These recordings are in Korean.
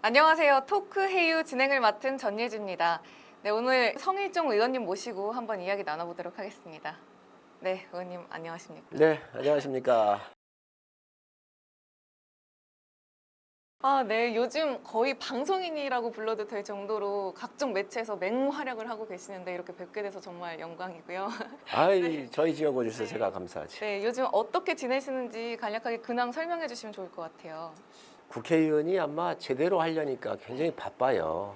안녕하세요. 토크 해유 진행을 맡은 전예지입니다. 네, 오늘 성일종 의원님 모시고 한번 이야기 나눠보도록 하겠습니다. 네, 의원님 안녕하십니까? 네, 안녕하십니까. 네, 요즘 거의 방송인이라고 불러도 될 정도로 각종 매체에서 맹활약을 하고 계시는데 이렇게 뵙게 돼서 정말 영광이고요. 아이, 저희 지역 오주셔서 제가 감사하지. 네, 요즘 어떻게 지내시는지 간략하게 근황 설명해 주시면 좋을 것 같아요. 국회의원이 아마 제대로 하려니까 굉장히 바빠요.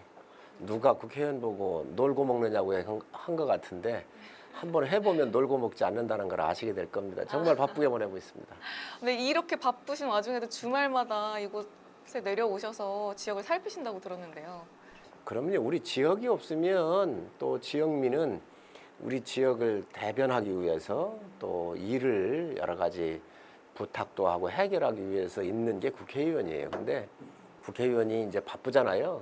누가 국회의원 보고 놀고 먹느냐고 한 것 같은데 한번 해보면 놀고 먹지 않는다는 걸 아시게 될 겁니다. 정말 바쁘게 보내고 있습니다. 네, 이렇게 바쁘신 와중에도 주말마다 이곳에 내려오셔서 지역을 살피신다고 들었는데요. 그럼요, 우리 지역이 없으면 또 지역민은 우리 지역을 대변하기 위해서 또 일을 여러 가지 부탁도 하고 해결하기 위해서 있는 게 국회의원이에요. 근데 국회의원이 이제 바쁘잖아요.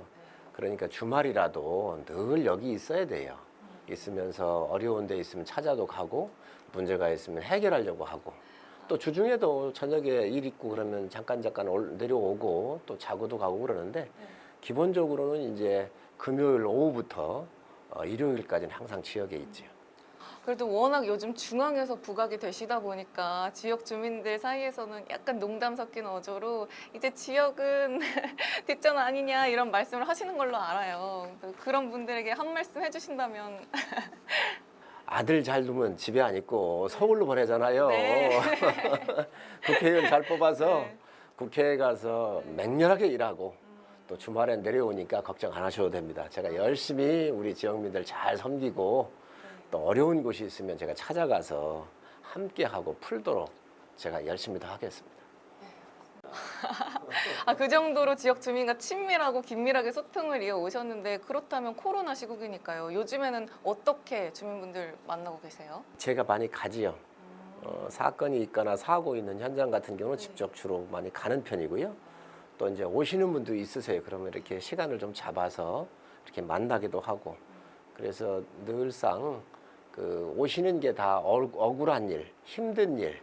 그러니까 주말이라도 늘 여기 있어야 돼요. 있으면서 어려운 데 있으면 찾아도 가고 문제가 있으면 해결하려고 하고 또 주중에도 저녁에 일 있고 그러면 잠깐 내려오고 또 자고도 가고 그러는데 기본적으로는 이제 금요일 오후부터 일요일까지는 항상 지역에 있죠. 그래도 워낙 요즘 중앙에서 부각이 되시다 보니까 지역 주민들 사이에서는 약간 농담 섞인 어조로 이제 지역은 뒷전 아니냐 이런 말씀을 하시는 걸로 알아요. 그런 분들에게 한 말씀 해주신다면. 아들 잘 두면 집에 안 있고 서울로 보내잖아요. 네. 국회의원 잘 뽑아서 네. 국회에 가서 맹렬하게 일하고 또 주말에 내려오니까 걱정 안 하셔도 됩니다. 제가 열심히 우리 지역민들 잘 섬기고 또 어려운 곳이 있으면 제가 찾아가서 함께하고 풀도록 제가 열심히 더 하겠습니다. 그 정도로 지역 주민과 친밀하고 긴밀하게 소통을 이어 오셨는데 그렇다면 코로나 시국이니까요. 요즘에는 어떻게 주민분들 만나고 계세요? 제가 많이 가지요. 사건이 있거나 사고 있는 현장 같은 경우는 직접 주로 많이 가는 편이고요. 또 이제 오시는 분도 있으세요. 그러면 이렇게 시간을 좀 잡아서 이렇게 만나기도 하고. 그래서 늘상 그 오시는 게 다 억울한 일, 힘든 일,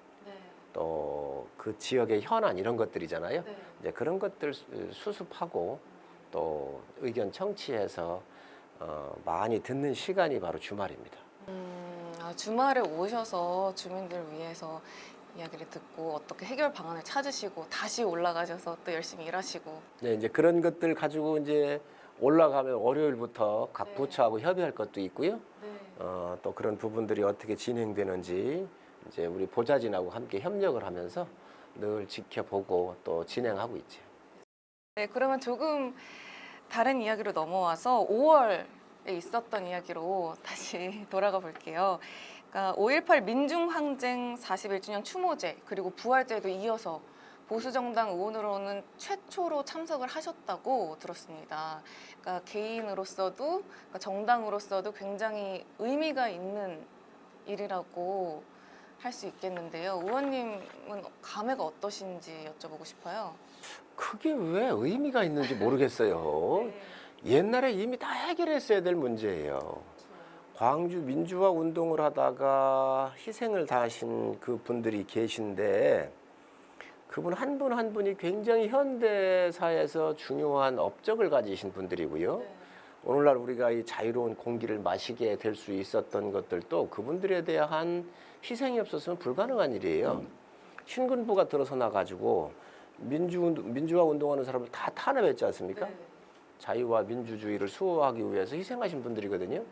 또 그 지역의 현안 이런 것들이잖아요. 이제 그런 것들 수습하고 또 의견 청취해서 많이 듣는 시간이 바로 주말입니다. 주말에 오셔서 주민들을 위해서 이야기를 듣고 어떻게 해결 방안을 찾으시고 다시 올라가셔서 또 열심히 일하시고. 네, 이제 그런 것들 가지고 이제 올라가면 월요일부터 각 네. 부처하고 협의할 것도 있고요. 네. 또 그런 부분들이 어떻게 진행되는지 이제 우리 보좌진하고 함께 협력을 하면서 늘 지켜보고 또 진행하고 있죠. 네, 그러면 조금 다른 이야기로 넘어와서 5월에 있었던 이야기로 다시 돌아가 볼게요. 그러니까 5.18 민중항쟁 41주년 추모제 그리고 부활제도 이어서 보수정당 의원으로는 최초로 참석을 하셨다고 들었습니다. 그러니까 개인으로서도 그러니까 정당으로서도 굉장히 의미가 있는 일이라고 할 수 있겠는데요. 의원님은 감회가 어떠신지 여쭤보고 싶어요. 그게 왜 의미가 있는지 모르겠어요. 옛날에 이미 다 해결했어야 될 문제예요. 광주 민주화 운동을 하다가 희생을 다하신 그 분들이 계신데 그분 한 분 한 분이 굉장히 현대사에서 중요한 업적을 가지신 분들이고요. 오늘날 우리가 이 자유로운 공기를 마시게 될 수 있었던 것들도 그분들에 대한 희생이 없었으면 불가능한 일이에요. 신군부가 들어서나 가지고 민주화 운동하는 사람을 다 탄압했지 않습니까? 자유와 민주주의를 수호하기 위해서 희생하신 분들이거든요.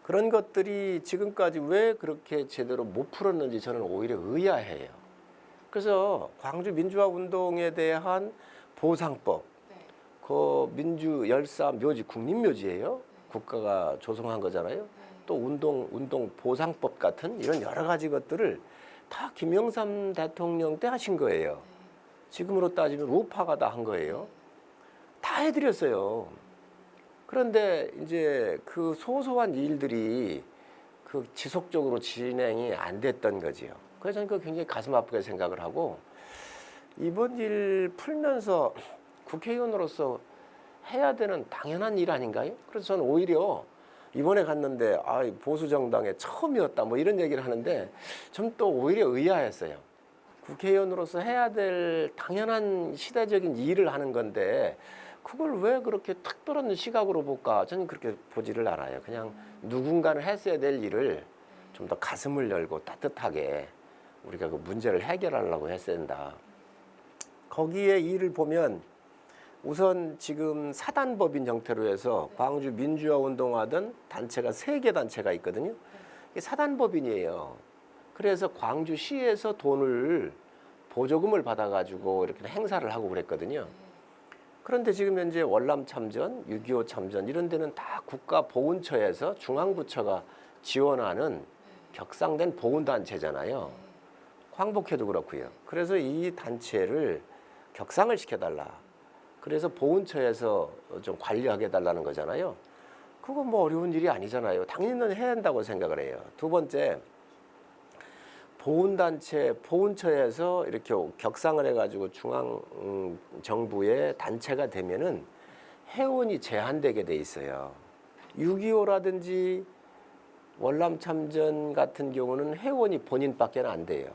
그런 것들이 지금까지 왜 그렇게 제대로 못 풀었는지 저는 오히려 의아해요. 그래서 광주 민주화 운동에 대한 보상법, 그 민주 열사 묘지 국립묘지예요. 국가가 조성한 거잖아요. 또 운동 보상법 같은 이런 여러 가지 것들을 다 김영삼 대통령 때 하신 거예요. 지금으로 따지면 우파가 다 한 거예요. 다 해드렸어요. 그런데 이제 그 소소한 일들이 그 지속적으로 진행이 안 됐던 거지요. 그래서 저는 그거 굉장히 가슴 아프게 생각을 하고 이번 일 풀면서 국회의원으로서 해야 되는 당연한 일 아닌가요? 그래서 저는 오히려 이번에 갔는데 보수 정당의 처음이었다 뭐 이런 얘기를 하는데 좀 또 오히려 의아했어요. 국회의원으로서 해야 될 당연한 시대적인 일을 하는 건데 그걸 왜 그렇게 특별한 시각으로 볼까? 저는 그렇게 보지를 않아요. 그냥 누군가는 했어야 될 일을 좀 더 가슴을 열고 따뜻하게 우리가 그 문제를 해결하려고 했어야 된다. 거기에 일을 보면 우선 지금 사단법인 형태로 해서 광주 민주화 운동하던 단체가 3개 단체가 있거든요. 이게 사단법인이에요. 그래서 광주시에서 돈을 보조금을 받아가지고 이렇게 행사를 하고 그랬거든요. 그런데 지금 현재 월남 참전, 6.25 참전 이런 데는 다 국가보훈처에서 중앙부처가 지원하는 격상된 보훈단체잖아요. 광복회도 그렇고요. 그래서 이 단체를 격상을 시켜달라. 그래서 보훈처에서 좀 관리하게 해달라는 거잖아요. 그거 뭐 어려운 일이 아니잖아요. 당연히 해야 한다고 생각을 해요. 두 번째, 보훈단체, 보훈처에서 이렇게 격상을 해가지고 중앙 정부의 단체가 되면은 회원이 제한되게 돼 있어요. 6.25라든지 월남 참전 같은 경우는 회원이 본인밖에 안 돼요.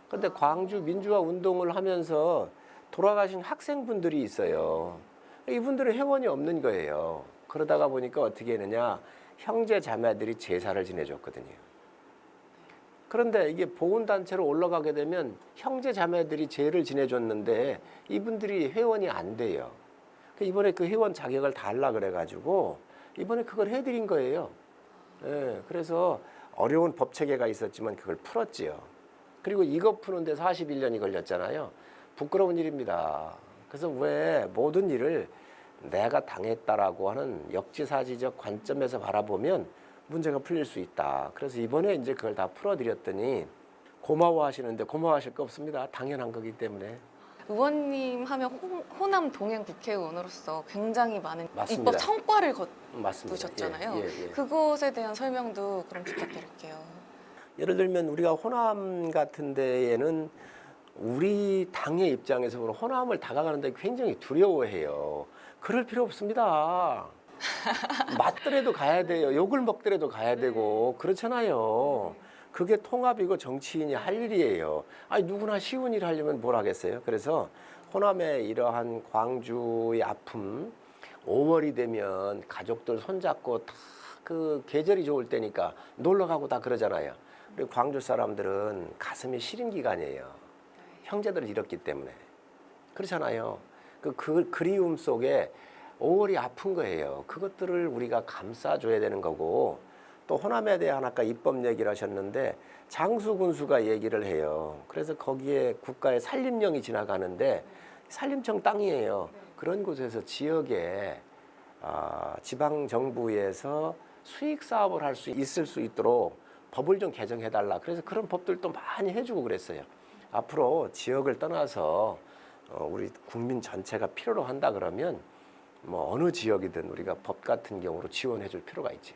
그런데 광주 민주화 운동을 하면서 돌아가신 학생분들이 있어요. 이분들은 회원이 없는 거예요. 그러다가 보니까 어떻게 했느냐, 형제 자매들이 제사를 지내줬거든요. 그런데 이게 보훈단체로 올라가게 되면 형제 자매들이 제를 지내줬는데 이분들이 회원이 안 돼요. 이번에 그 회원 자격을 달라 그래가지고 이번에 그걸 해드린 거예요. 예, 그래서 어려운 법 체계가 있었지만 그걸 풀었지요. 그리고 이거 푸는데 41년이 걸렸잖아요. 부끄러운 일입니다. 그래서 왜 모든 일을 내가 당했다라고 하는 역지사지적 관점에서 바라보면 문제가 풀릴 수 있다. 그래서 이번에 이제 그걸 다 풀어드렸더니 고마워하시는데 고마워하실 거 없습니다. 당연한 거기 때문에. 의원님 하면 호남 동행 국회의원으로서 굉장히 많은 맞습니다. 입법 성과를 맞습니다. 거두셨잖아요. 예. 그것에 대한 설명도 그럼 부탁드릴게요. 예를 들면 우리가 호남 같은 데에는 우리 당의 입장에서 보면 호남을 다가가는데 굉장히 두려워해요. 그럴 필요 없습니다. 맞더라도 가야 돼요. 욕을 먹더라도 가야 되고 그렇잖아요. 그게 통합이고 정치인이 할 일이에요. 아니 누구나 쉬운 일 하려면 뭘 하겠어요. 그래서 호남의 이러한 광주의 아픔 5월이 되면 가족들 손잡고 다 그 계절이 좋을 때니까 놀러 가고 다 그러잖아요. 그리고 광주 사람들은 가슴이 시린 기간이에요. 형제들을 잃었기 때문에. 그렇잖아요. 그 그리움 속에 5월이 아픈 거예요. 그것들을 우리가 감싸줘야 되는 거고, 또 호남에 대한 아까 입법 얘기를 하셨는데 장수군수가 얘기를 해요. 그래서 거기에 국가의 산림령이 지나가는데 산림청 땅이에요. 그런 곳에서 지역에 지방정부에서 수익 사업을 할 수 있을 수 있도록 법을 좀 개정해달라. 그래서 그런 법들도 많이 해주고 그랬어요. 앞으로 지역을 떠나서 우리 국민 전체가 필요로 한다 그러면 뭐 어느 지역이든 우리가 법 같은 경우로 지원해 줄 필요가 있죠.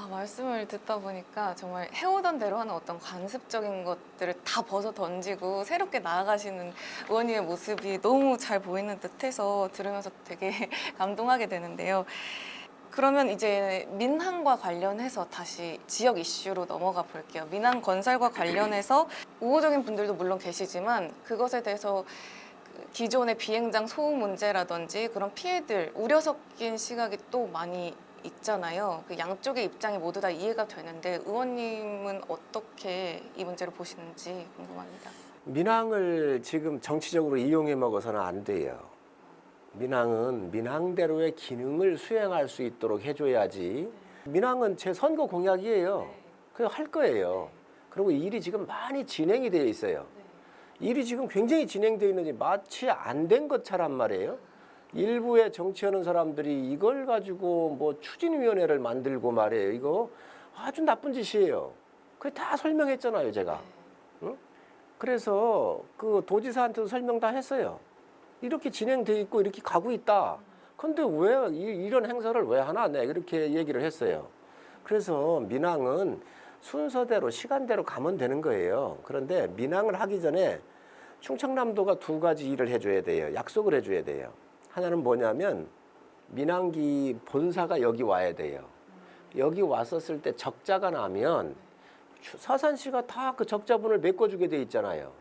말씀을 듣다 보니까 정말 해오던 대로 하는 어떤 관습적인 것들을 다 벗어 던지고 새롭게 나아가시는 의원님의 모습이 너무 잘 보이는 듯해서 들으면서 되게 감동하게 되는데요. 그러면 이제 민항과 관련해서 다시 지역 이슈로 넘어가 볼게요. 민항 건설과 관련해서 우호적인 분들도 물론 계시지만 그것에 대해서 기존의 비행장 소음 문제라든지 그런 피해들, 우려 섞인 시각이 또 많이 있잖아요. 그 양쪽의 입장이 모두 다 이해가 되는데 의원님은 어떻게 이 문제를 보시는지 궁금합니다. 민항을 지금 정치적으로 이용해 먹어서는 안 돼요. 민항은 민항대로의 기능을 수행할 수 있도록 해줘야지. 민항은 제 선거 공약이에요. 그거 할 거예요. 그리고 일이 지금 많이 진행이 되어 있어요. 일이 지금 굉장히 진행되어 있는지 마치 안 된 것처럼 말이에요. 일부의 정치하는 사람들이 이걸 가지고 뭐 추진위원회를 만들고 말이에요. 이거 아주 나쁜 짓이에요. 그게 다 설명했잖아요, 제가. 응? 그래서 그 도지사한테도 설명 다 했어요. 이렇게 진행돼 있고 이렇게 가고 있다. 근데 왜 이런 행사를 왜 하나? 네, 이렇게 얘기를 했어요. 그래서 민항은 순서대로 시간대로 가면 되는 거예요. 그런데 민항을 하기 전에 충청남도가 2가지 일을 해줘야 돼요. 약속을 해줘야 돼요. 하나는 뭐냐면 민항기 본사가 여기 와야 돼요. 여기 왔었을 때 적자가 나면 서산시가 다 그 적자분을 메꿔주게 돼 있잖아요.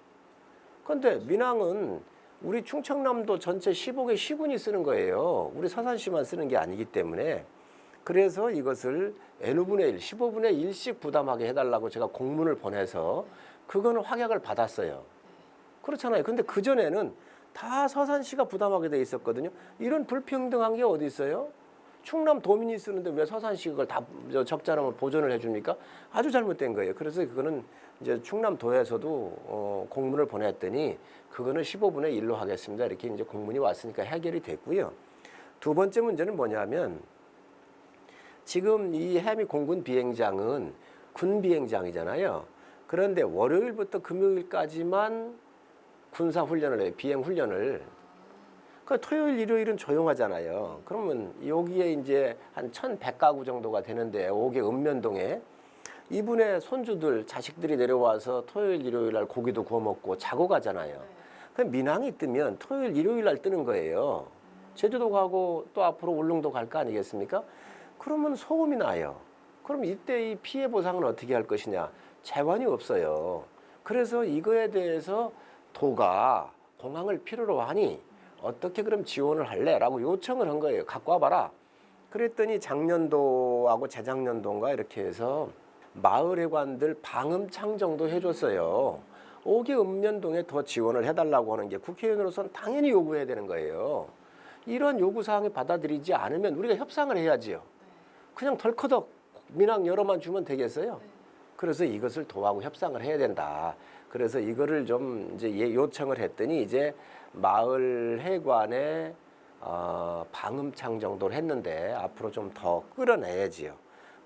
그런데 민항은 우리 충청남도 전체 15개 시군이 쓰는 거예요. 우리 서산시만 쓰는 게 아니기 때문에. 그래서 이것을 n분의 1, 15분의 1씩 부담하게 해달라고 제가 공문을 보내서 그거는 확약을 받았어요. 그렇잖아요. 근데 그전에는 다 서산시가 부담하게 돼 있었거든요. 이런 불평등한 게 어디 있어요? 충남 도민이 쓰는데 왜 서산시가 그걸 다 적자라면 보전을 해줍니까? 아주 잘못된 거예요. 그래서 그거는 이제 충남도에서도 공문을 보냈더니 그거는 15분의 1로 하겠습니다. 이렇게 이제 공문이 왔으니까 해결이 됐고요. 두 번째 문제는 뭐냐면 지금 이 해미 공군 비행장은 군 비행장이잖아요. 그런데 월요일부터 금요일까지만 군사 훈련을 해요. 비행 훈련을. 그 토요일, 일요일은 조용하잖아요. 그러면 여기에 이제 한 1,100가구 정도가 되는데 5개 읍면동에 이분의 손주들, 자식들이 내려와서 토요일, 일요일 날 고기도 구워 먹고 자고 가잖아요. 그럼 민항이 뜨면 토요일, 일요일 날 뜨는 거예요. 제주도 가고 또 앞으로 울릉도 갈 거 아니겠습니까? 그러면 소음이 나요. 그럼 이때 이 피해 보상은 어떻게 할 것이냐? 재원이 없어요. 그래서 이거에 대해서 도가 공항을 필요로 하니 어떻게 그럼 지원을 할래? 라고 요청을 한 거예요. 갖고 와봐라. 그랬더니 작년도하고 재작년도인가 이렇게 해서 마을회관들 방음창 정도 해줬어요. 5개 읍면동에 더 지원을 해달라고 하는 게 국회의원으로서는 당연히 요구해야 되는 거예요. 이런 요구사항을 받아들이지 않으면 우리가 협상을 해야지요. 그냥 덜커덕 민항 여러만 주면 되겠어요? 그래서 이것을 도하고 협상을 해야 된다. 그래서 이거를 좀 이제 요청을 했더니 이제 마을 회관에 방음창 정도를 했는데 앞으로 좀 더 끌어내야지요.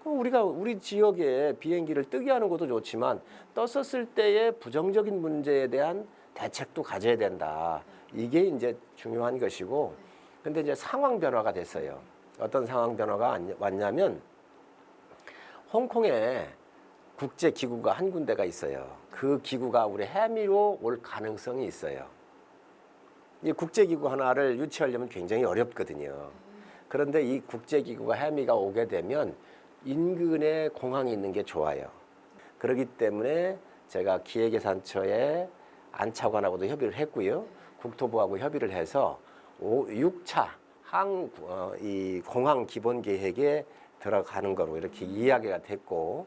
그럼 우리가 우리 지역에 비행기를 뜨게 하는 것도 좋지만 떴었을 때의 부정적인 문제에 대한 대책도 가져야 된다. 이게 이제 중요한 것이고, 근데 이제 상황 변화가 됐어요. 어떤 상황 변화가 왔냐면 홍콩에 국제 기구가 한 군데가 있어요. 그 기구가 우리 해미로 올 가능성이 있어요. 이 국제 기구 하나를 유치하려면 굉장히 어렵거든요. 그런데 이 국제 기구가 해미가 오게 되면 인근에 공항이 있는 게 좋아요. 그렇기 때문에 제가 기획예산처에 안차관하고도 협의를 했고요. 국토부하고 협의를 해서 6차 이 공항 기본 계획에 들어가는 거로 이렇게 이야기가 됐고,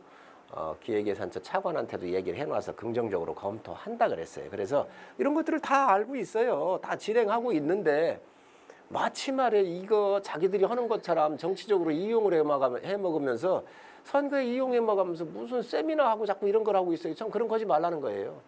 기획예산처 차관한테도 얘기를 해놔서 긍정적으로 검토한다 그랬어요. 그래서 이런 것들을 다 알고 있어요. 다 진행하고 있는데 마치 말해 이거 자기들이 하는 것처럼 정치적으로 이용을 해먹으면서 선거에 이용해 먹으면서 무슨 세미나 하고 자꾸 이런 걸 하고 있어요. 참 그런 거지 말라는 거예요.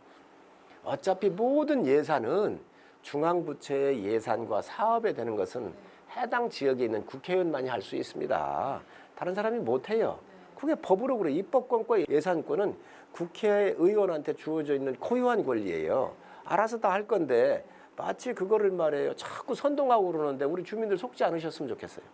어차피 모든 예산은 중앙부처의 예산과 사업에 되는 것은 해당 지역에 있는 국회의원만이 할 수 있습니다. 다른 사람이 못해요. 그게 법으로 그래. 입법권과 예산권은 국회의원한테 주어져 있는 고유한 권리예요. 알아서 다 할 건데 마치 그거를 말해요. 자꾸 선동하고 그러는데 우리 주민들 속지 않으셨으면 좋겠어요.